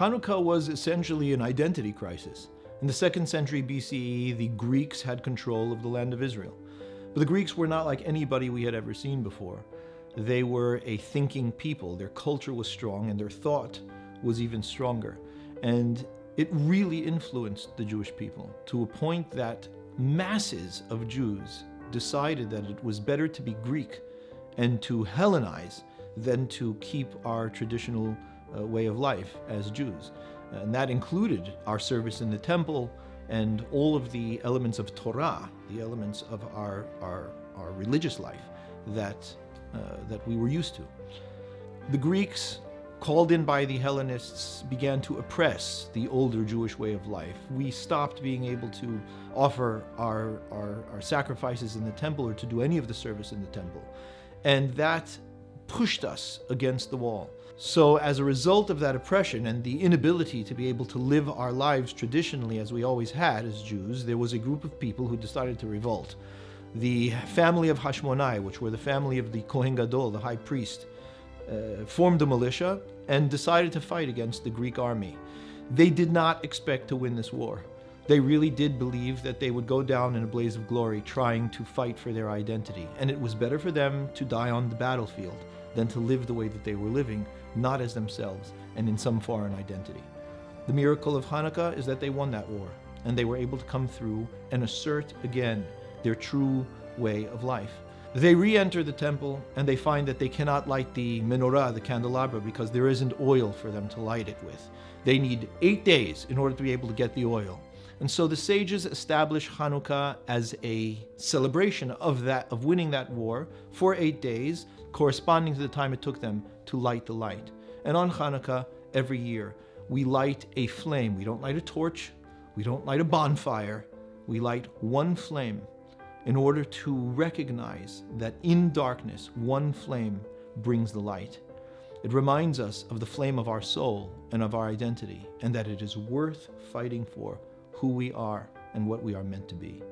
Hanukkah was essentially an identity crisis. In the 2nd century BCE, the Greeks had control of the land of Israel. But the Greeks were not like anybody we had ever seen before. They were a thinking people. Their culture was strong and their thought was even stronger. And it really influenced the Jewish people to a point that masses of Jews decided that it was better to be Greek and to Hellenize than to keep our traditional way of life as Jews. And that included our service in the temple and all of the elements of Torah, the elements of our religious life that we were used to. The Greeks, called in by the Hellenists, began to oppress the older Jewish way of life. We stopped being able to offer our sacrifices in the temple or to do any of the service in the temple. And that pushed us against the wall. So as a result of that oppression and the inability to be able to live our lives traditionally as we always had as Jews, there was a group of people who decided to revolt. The family of Hashmonai, which were the family of the Kohen Gadol, the high priest, formed a militia and decided to fight against the Greek army. They did not expect to win this war. They really did believe that they would go down in a blaze of glory trying to fight for their identity. And it was better for them to die on the battlefield than to live the way that they were living, not as themselves and in some foreign identity. The miracle of Hanukkah is that they won that war, and they were able to come through and assert again their true way of life. They re-enter the temple and they find that they cannot light the menorah, the candelabra, because there isn't oil for them to light it with. They need 8 days in order to be able to get the oil. And so the sages establish Hanukkah as a celebration of winning that war for 8 days, corresponding to the time it took them to light the light. And on Hanukkah, every year, we light a flame. We don't light a torch. We don't light a bonfire. We light one flame in order to recognize that in darkness, one flame brings the light. It reminds us of the flame of our soul and of our identity, and that it is worth fighting for who we are and what we are meant to be.